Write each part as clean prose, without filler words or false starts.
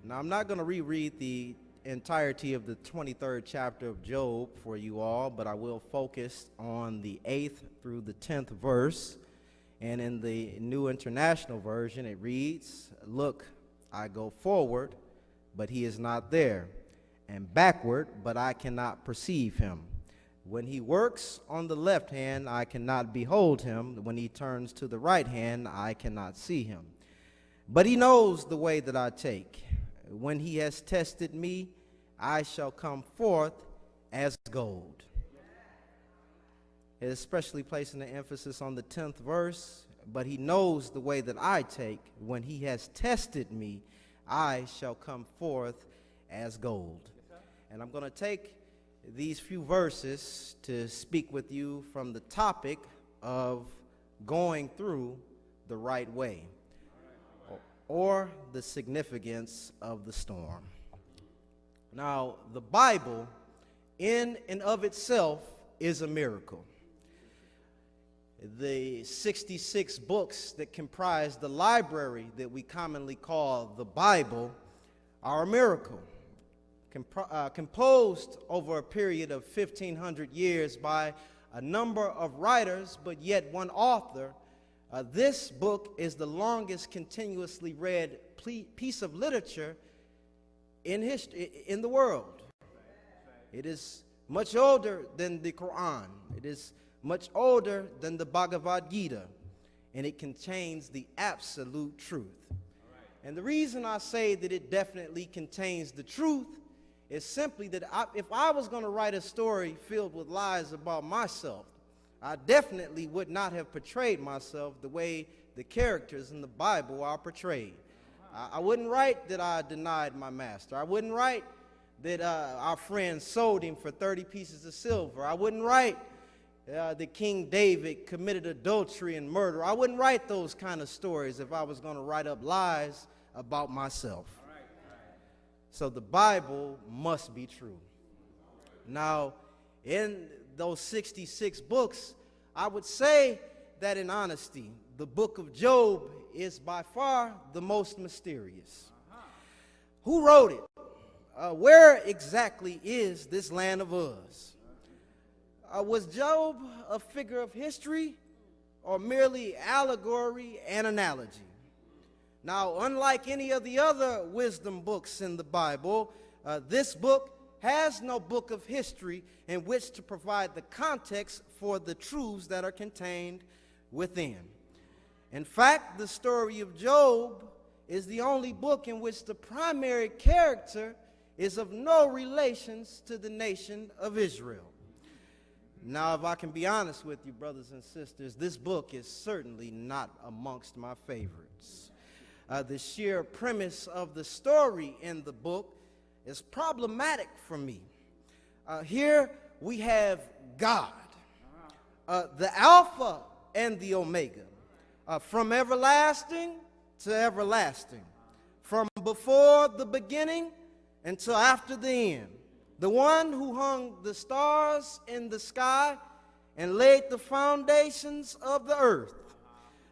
Now, I'm not going to reread the entirety of the 23rd chapter of Job for you all, but I will focus on the 8th through the 10th verse. And in the New International Version, it reads, "Look, I go forward, but he is not there, and backward, but I cannot perceive him. When he works on the left hand, I cannot behold him. When he turns to the right hand, I cannot see him. But he knows the way that I take. When he has tested me, I shall come forth as gold." It is especially placing the emphasis on the 10th verse. "But he knows the way that I take. When he has tested me, I shall come forth as gold." And I'm going to take these few verses to speak with you from the topic of going through the right way, or the significance of the storm. Now, the Bible in and of itself is a miracle. The 66 books that comprise the library that we commonly call the Bible are a miracle. Composed over a period of 1,500 years by a number of writers, but yet one author, this book is the longest continuously read piece of literature in history, in the world. It is much older than the Quran. It is much older than the Bhagavad Gita, and it contains the absolute truth. And the reason I say that it definitely contains the truth is simply that if I was going to write a story filled with lies about myself, I definitely would not have portrayed myself the way the characters in the Bible are portrayed. I wouldn't write that I denied my master. I wouldn't write that our friend sold him for 30 pieces of silver. I wouldn't write that King David committed adultery and murder. I wouldn't write those kind of stories if I was going to write up lies about myself. So the Bible must be true. Now, in those 66 books, I would say that in honesty, the book of Job is by far the most mysterious. Who wrote it? Where exactly is this land of Uz? Was Job a figure of history or merely allegory and analogy? Now, unlike any of the other wisdom books in the Bible, this book has no book of history in which to provide the context for the truths that are contained within. In fact, the story of Job is the only book in which the primary character is of no relations to the nation of Israel. Now, if I can be honest with you, brothers and sisters, this book is certainly not amongst my favorites. The sheer premise of the story in the book is problematic for me. Here we have God, the Alpha and the Omega, from everlasting to everlasting, from before the beginning until after the end. The one who hung the stars in the sky and laid the foundations of the earth.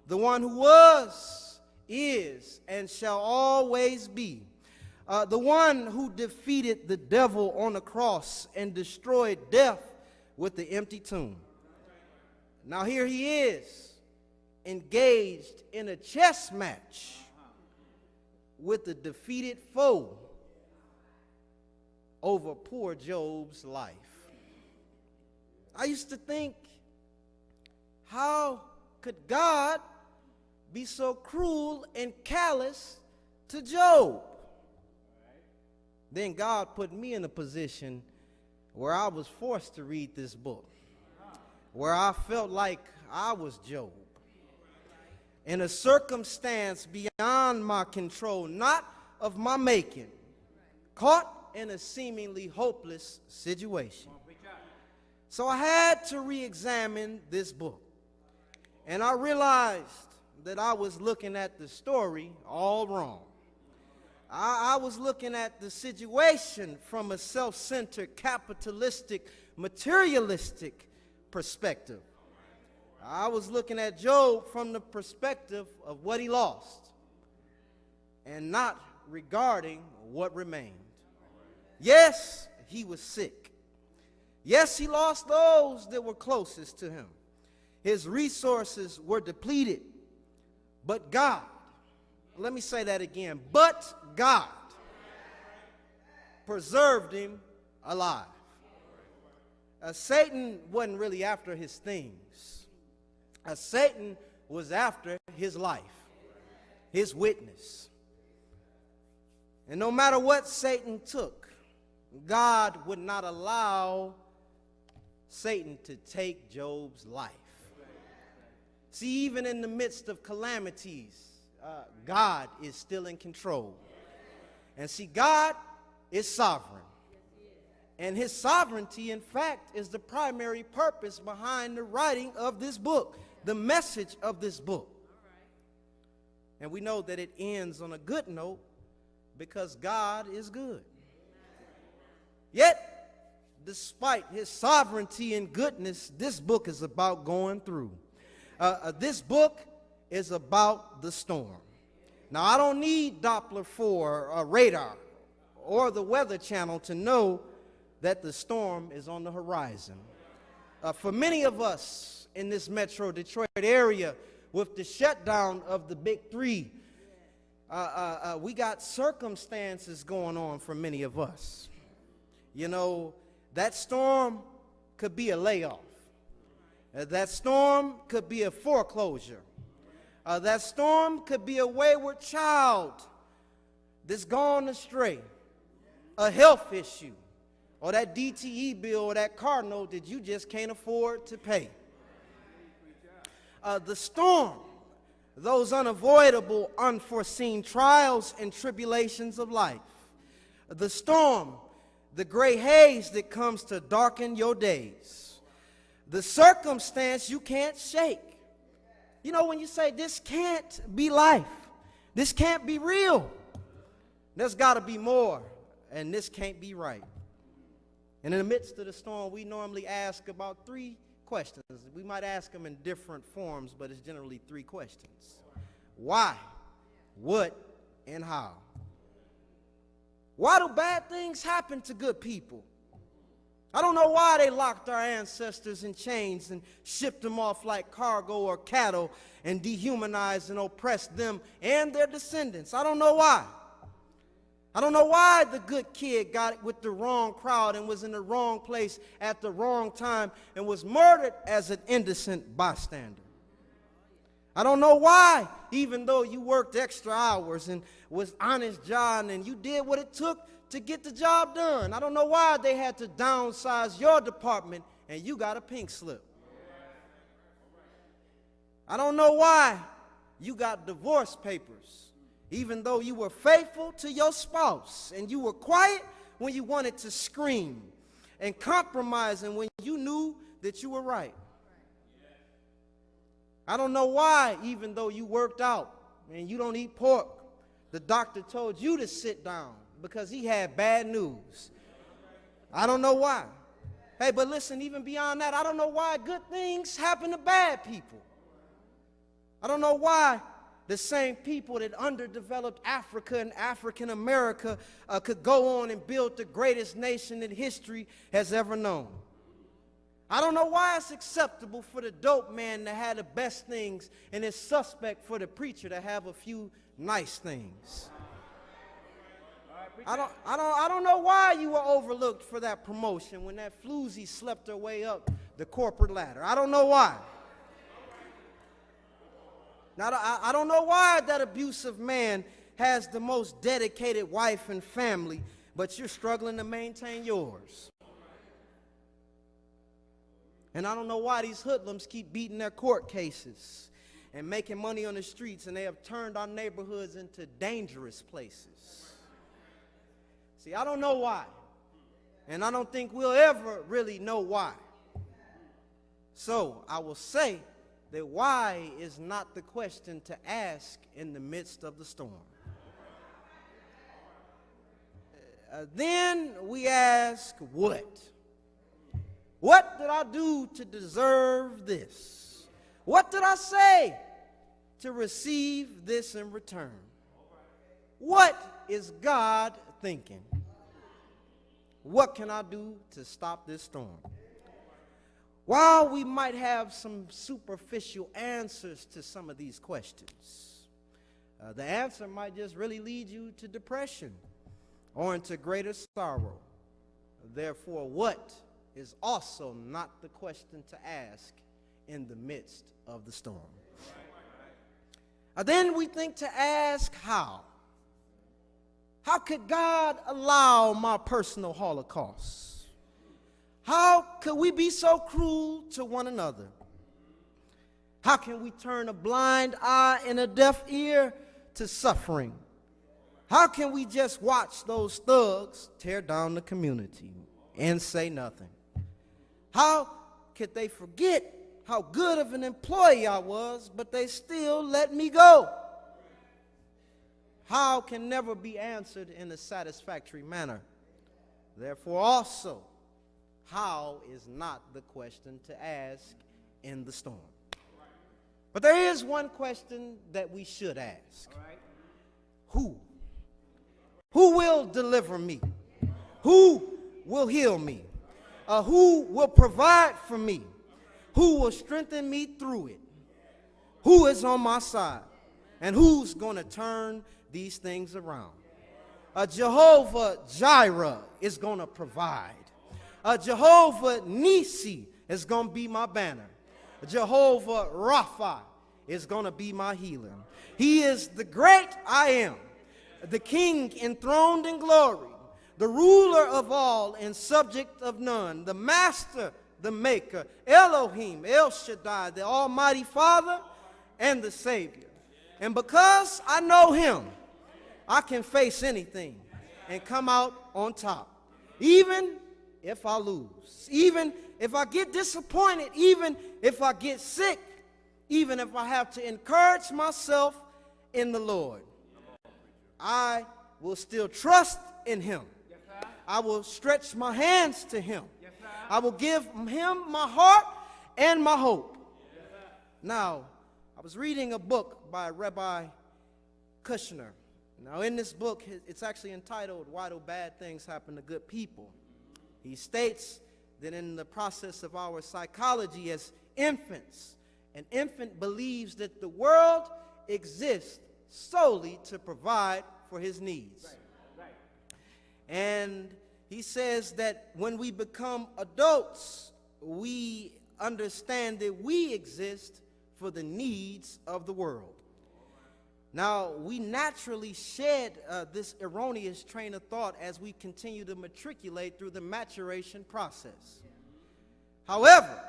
The one who was, is, and shall always be. The one who defeated the devil on the cross and destroyed death with the empty tomb. Now here he is, engaged in a chess match with the defeated foe over poor Job's life. I used to think, how could God be so cruel and callous to Job? Then God put me in a position where I was forced to read this book, where I felt like I was Job, in a circumstance beyond my control, not of my making, caught in a seemingly hopeless situation. So I had to re-examine this book, and I realized that I was looking at the story all wrong. I was looking at the situation from a self-centered, capitalistic, materialistic perspective. I was looking at Job from the perspective of what he lost, and not regarding what remained. Yes, he was sick. Yes, he lost those that were closest to him. His resources were depleted. But God, let me say that again, but God preserved him alive. Satan wasn't really after his things. Satan was after his life, his witness. And no matter what Satan took, God would not allow Satan to take Job's life. See, even in the midst of calamities, God is still in control. And see, God is sovereign. And his sovereignty, in fact, is the primary purpose behind the writing of this book, the message of this book. And we know that it ends on a good note because God is good. Yet, despite his sovereignty and goodness, this book is about going through. This book is about the storm. Now, I don't need Doppler 4 radar or the Weather Channel to know that the storm is on the horizon. For many of us in this Metro Detroit area, with the shutdown of the Big Three, we got circumstances going on for many of us. You know, that storm could be a layoff. That storm could be a foreclosure. That storm could be a wayward child that's gone astray, a health issue, or that DTE bill or that car note that you just can't afford to pay. The storm, those unavoidable, unforeseen trials and tribulations of life. The storm, the gray haze that comes to darken your days. The circumstance you can't shake. You know, when you say this can't be life, this can't be real, there's got to be more, and this can't be right. And in the midst of the storm, we normally ask about 3 questions. We might ask them in different forms, but it's generally 3 questions. Why, what, and how? Why do bad things happen to good people? I don't know why they locked our ancestors in chains and shipped them off like cargo or cattle and dehumanized and oppressed them and their descendants. I don't know why. I don't know why the good kid got with the wrong crowd and was in the wrong place at the wrong time and was murdered as an innocent bystander. I don't know why, even though you worked extra hours and was honest, John, and you did what it took to get the job done. I don't know why they had to downsize your department and you got a pink slip. I don't know why you got divorce papers, even though you were faithful to your spouse and you were quiet when you wanted to scream and compromising when you knew that you were right. I don't know why, even though you worked out and you don't eat pork, the doctor told you to sit down because he had bad news. I don't know why. Hey, but listen, even beyond that, I don't know why good things happen to bad people. I don't know why the same people that underdeveloped Africa and African America could go on and build the greatest nation that history has ever known. I don't know why it's acceptable for the dope man to have the best things and it's suspect for the preacher to have a few nice things. I don't know why you were overlooked for that promotion when that floozy slept her way up the corporate ladder. I don't know why. Now, I don't know why that abusive man has the most dedicated wife and family, but you're struggling to maintain yours. And I don't know why these hoodlums keep beating their court cases and making money on the streets, and they have turned our neighborhoods into dangerous places. See, I don't know why, and I don't think we'll ever really know why. So I will say that why is not the question to ask in the midst of the storm. Then we ask, what? What did I do to deserve this? What did I say to receive this in return? What is God thinking? What can I do to stop this storm? While we might have some superficial answers to some of these questions, the answer might just really lead you to depression or into greater sorrow. Therefore, what is also not the question to ask in the midst of the storm. Then we think to ask how. How could God allow my personal Holocaust? How could we be so cruel to one another? How can we turn a blind eye and a deaf ear to suffering? How can we just watch those thugs tear down the community and say nothing? How could they forget how good of an employee I was, but they still let me go? How can never be answered in a satisfactory manner. Therefore also, how is not the question to ask in the storm. But there is one question that we should ask. Who? Who will deliver me? Who will heal me? Who will provide for me? Who will strengthen me through it? Who is on my side? And who's going to turn these things around? Jehovah Jireh is going to provide. Jehovah Nisi is going to be my banner. Jehovah Rapha is going to be my healer. He is the great I am, the King enthroned in glory, the ruler of all and subject of none, the master, the maker, Elohim, El Shaddai, the Almighty Father and the Savior. And because I know him, I can face anything and come out on top. Even if I lose, even if I get disappointed, even if I get sick, even if I have to encourage myself in the Lord, I will still trust in him. I will stretch my hands to him. I will give him my heart and my hope. Now, I was reading a book by Rabbi Kushner. Now, in this book, it's actually entitled, Why Do Bad Things Happen to Good People? He states that in the process of our psychology as infants, an infant believes that the world exists solely to provide for his needs. And he says that when we become adults, we understand that we exist for the needs of the world. Now, we naturally shed this erroneous train of thought as we continue to matriculate through the maturation process. However,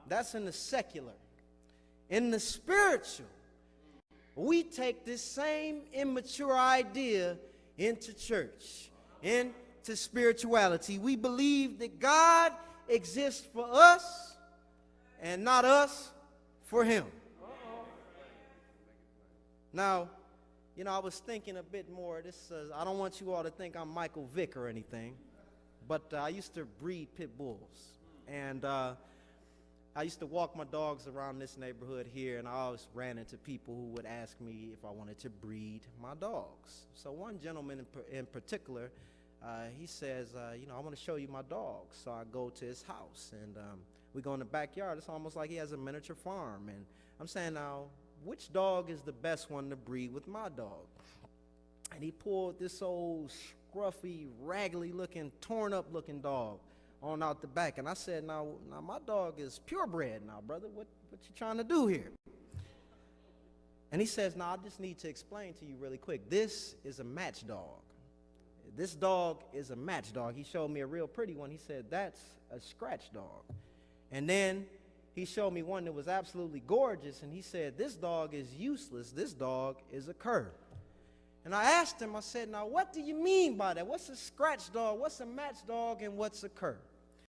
that's in the secular. In the spiritual, we take this same immature idea into church, into spirituality. We believe that God exists for us and not us for him. Now, I was thinking a bit more. I don't want you all to think I'm Michael Vick or anything, but I used to breed pit bulls. And I used to walk my dogs around this neighborhood here, and I always ran into people who would ask me if I wanted to breed my dogs. So one gentleman in particular, he says, I want to show you my dogs. So I go to his house, and we go in the backyard. It's almost like he has a miniature farm. And I'm saying, now, which dog is the best one to breed with my dog? And he pulled this old scruffy, raggedy looking, torn up looking dog on out the back. And I said, now my dog is purebred now, brother. What you trying to do here? And he says, I just need to explain to you really quick. This is a match dog. This dog is a match dog. He showed me a real pretty one. He said, that's a scratch dog. And then he showed me one that was absolutely gorgeous, and he said, this dog is useless. This dog is a cur. And I asked him, I said, now what do you mean by that? What's a scratch dog? What's a match dog? And what's a cur?